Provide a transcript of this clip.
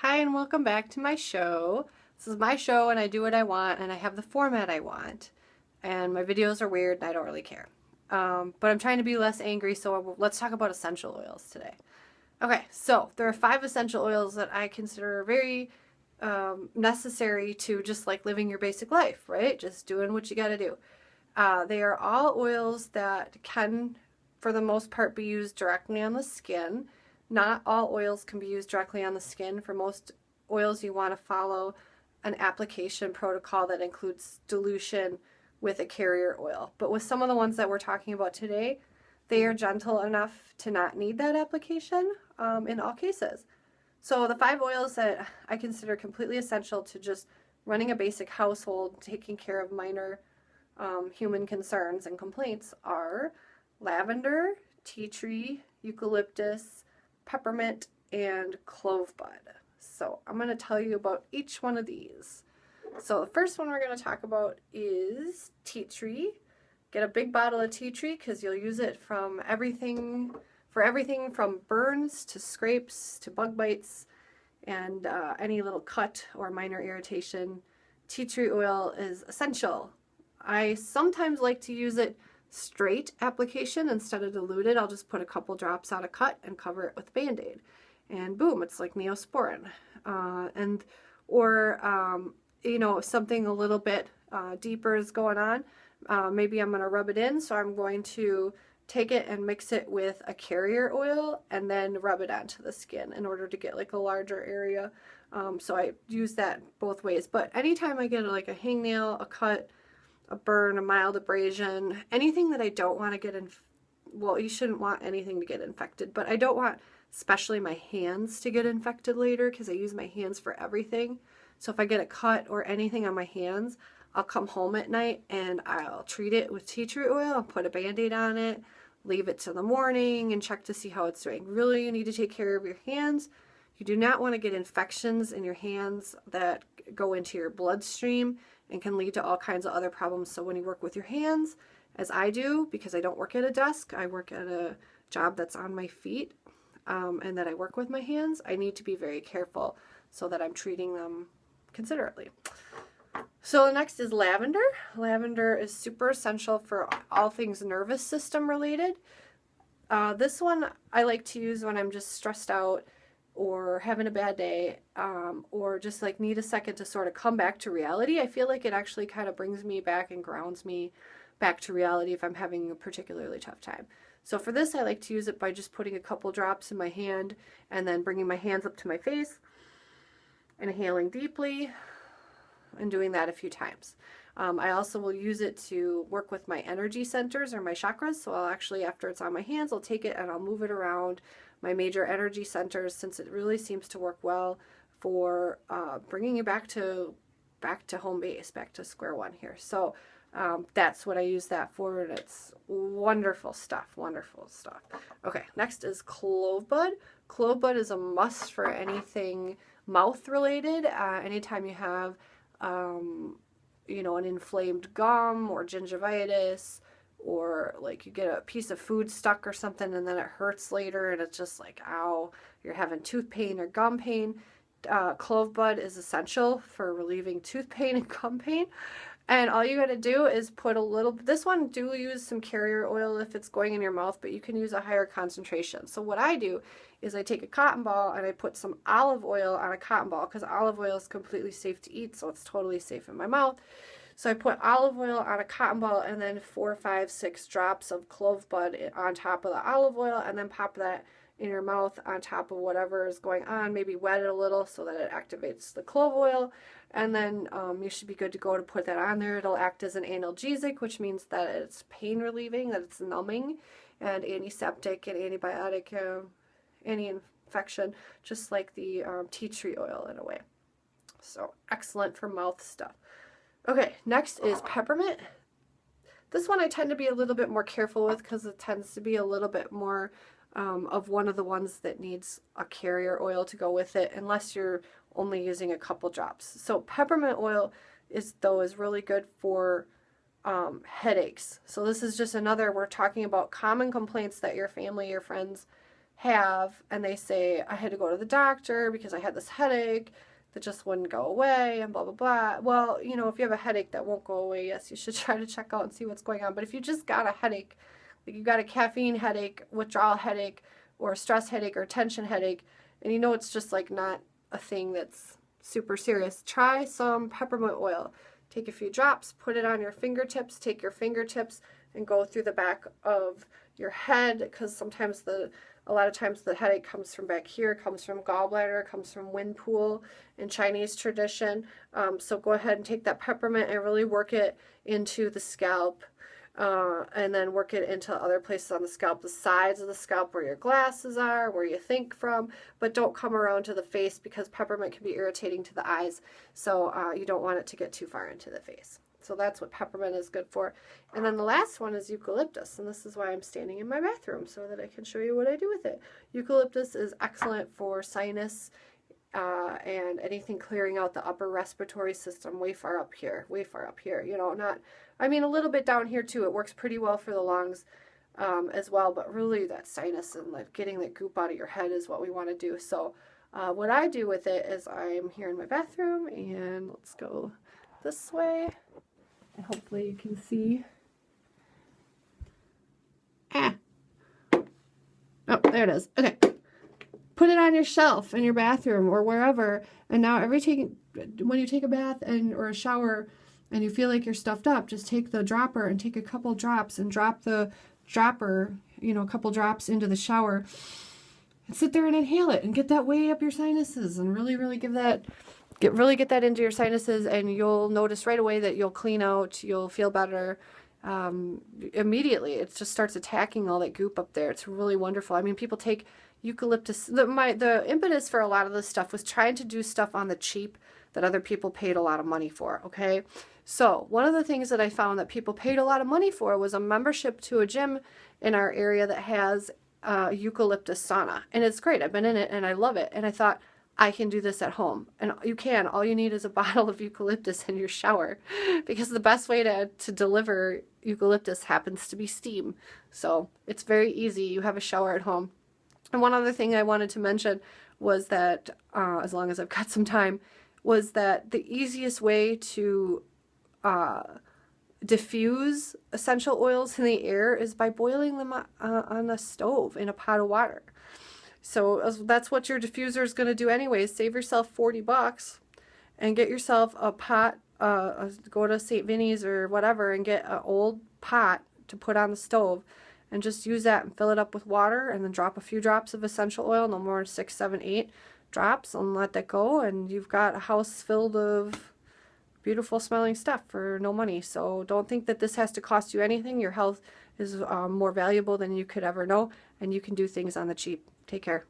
Hi and welcome back to my show. This is my show and I do what I want and I have the format I want. And my videos are weird and I don't really care. But I'm trying to be less angry, so let's talk about essential oils today. Okay, so there are 5 essential oils that I consider very necessary to just like living your basic life, right? Just doing what you gotta do. They are all oils that can, for the most part, be used directly on the skin. Not all oils can be used directly on the skin. For most oils, you want to follow an application protocol that includes dilution with a carrier oil. But with some of the ones that we're talking about today, they are gentle enough to not need that application in all cases. So the 5 oils that I consider completely essential to just running a basic household, taking care of minor human concerns and complaints are lavender, tea tree, eucalyptus, peppermint, and clove bud. So I'm going to tell you about each one of these. So the first one we're going to talk about is tea tree. Get a big bottle of tea tree because you'll use it from everything from burns to scrapes to bug bites and any little cut or minor irritation. Tea tree oil is essential. I sometimes like to use it straight application instead of diluted. I'll just put a couple drops on a cut and cover it with Band-Aid. And boom, it's like Neosporin. You know, if something a little bit deeper is going on, maybe I'm going to rub it in. So I'm going to take it and mix it with a carrier oil and then rub it onto the skin in order to get like a larger area. So I use that both ways. But anytime I get like a hangnail, a cut, a burn, a mild abrasion, anything that I don't want to get well, you shouldn't want anything to get infected, but I don't want especially my hands to get infected later because I use my hands for everything. So if I get a cut or anything on my hands, I'll come home at night and I'll treat it with tea tree oil. I'll put a Band-Aid on it, leave it till the morning and check to see how it's doing. Really, you need to take care of your hands. You do not want to get infections in your hands that go into your bloodstream and can lead to all kinds of other problems. So when you work with your hands, as I do, because I don't work at a desk, I work at a job that's on my feet, and that I work with my hands, I need to be very careful so that I'm treating them considerately. So the next is lavender. Lavender is super essential for all things nervous system related. This one I like to use when I'm just stressed out or having a bad day, or just like need a second to sort of come back to reality. I feel like it actually kind of brings me back and grounds me back to reality if I'm having a particularly tough time. So for this, I like to use it by just putting a couple drops in my hand and then bringing my hands up to my face, inhaling deeply, and doing that a few times. I also will use it to work with my energy centers or my chakras. So I'll actually, after it's on my hands, I'll take it and I'll move it around my major energy centers, since it really seems to work well for bringing you back to home base, back to square one here. So that's what I use that for, and it's wonderful stuff, wonderful stuff. Okay, next is clove bud. Clove bud is a must for anything mouth related. Anytime you have you know, an inflamed gum or gingivitis, or like you get a piece of food stuck or something and then it hurts later and it's just like, ow, you're having tooth pain or gum pain. Clove bud is essential for relieving tooth pain and gum pain. And all you got to do is put a little, this one do use some carrier oil if it's going in your mouth, but you can use a higher concentration. So what I do is I take a cotton ball and I put some olive oil on a cotton ball, because olive oil is completely safe to eat, so it's totally safe in my mouth. So I put olive oil on a cotton ball and then 4, 5, 6 drops of clove bud on top of the olive oil, and then pop that in your mouth on top of whatever is going on. Maybe wet it a little so that it activates the clove oil, and then you should be good to go to put that on there. It'll act as an analgesic, which means that it's pain relieving, that it's numbing, and antiseptic and antibiotic, anti-infection, just like the tea tree oil in a way. So excellent for mouth stuff. Okay, next is peppermint. This one I tend to be a little bit more careful with because it tends to be a little bit more of one of the ones that needs a carrier oil to go with it, unless you're only using a couple drops. So peppermint oil is really good for headaches. So this is just another, we're talking about common complaints that your family, your friends have, and they say, I had to go to the doctor because I had this headache that just wouldn't go away and blah, blah, blah. Well, you know, if you have a headache that won't go away, yes, you should try to check out and see what's going on. But if you just got a headache, like you got a caffeine headache, withdrawal headache, or a stress headache or tension headache, and you know it's just like not a thing that's super serious, try some peppermint oil. Take a few drops, put it on your fingertips, take your fingertips and go through the back of your head, because sometimes a lot of times the headache comes from back here, comes from gallbladder, comes from wind pool in Chinese tradition. So go ahead and take that peppermint and really work it into the scalp, and then work it into other places on the scalp, the sides of the scalp where your glasses are, where you think from, but don't come around to the face because peppermint can be irritating to the eyes. So you don't want it to get too far into the face. So that's what peppermint is good for. And then the last one is eucalyptus, and this is why I'm standing in my bathroom, so that I can show you what I do with it. Eucalyptus is excellent for sinus and anything clearing out the upper respiratory system way far up here, you know, not, I mean, a little bit down here too. It works pretty well for the lungs as well, but really that sinus and like getting that goop out of your head is what we want to do. So what I do with it is I'm here in my bathroom, and let's go this way. And hopefully you can see. Oh, there it is. Okay. Put it on your shelf in your bathroom or wherever. And now when you take a bath or a shower and you feel like you're stuffed up, just take the dropper and take a couple drops and drop the dropper, you know, a couple drops into the shower and sit there and inhale it and get that way up your sinuses and really, really get that into your sinuses, and you'll notice right away that you'll clean out, you'll feel better immediately. It just starts attacking all that goop up there. It's really wonderful. I mean, people take eucalyptus. The impetus for a lot of this stuff was trying to do stuff on the cheap that other people paid a lot of money for, okay? So one of the things that I found that people paid a lot of money for was a membership to a gym in our area that has eucalyptus sauna. And it's great. I've been in it and I love it. And I thought, I can do this at home. And you can. All you need is a bottle of eucalyptus in your shower, because the best way to deliver eucalyptus happens to be steam. So it's very easy. You have a shower at home. And one other thing I wanted to mention was that, as long as I've got some time, was that the easiest way to diffuse essential oils in the air is by boiling them on a stove in a pot of water. So that's what your diffuser is going to do anyways. Save yourself $40 and get yourself a pot, go to St. Vinny's or whatever and get an old pot to put on the stove and just use that and fill it up with water and then drop a few drops of essential oil, no more than 6, 7, 8 drops, and let that go, and you've got a house filled of beautiful smelling stuff for no money. So don't think that this has to cost you anything. Your health is more valuable than you could ever know, and you can do things on the cheap. Take care.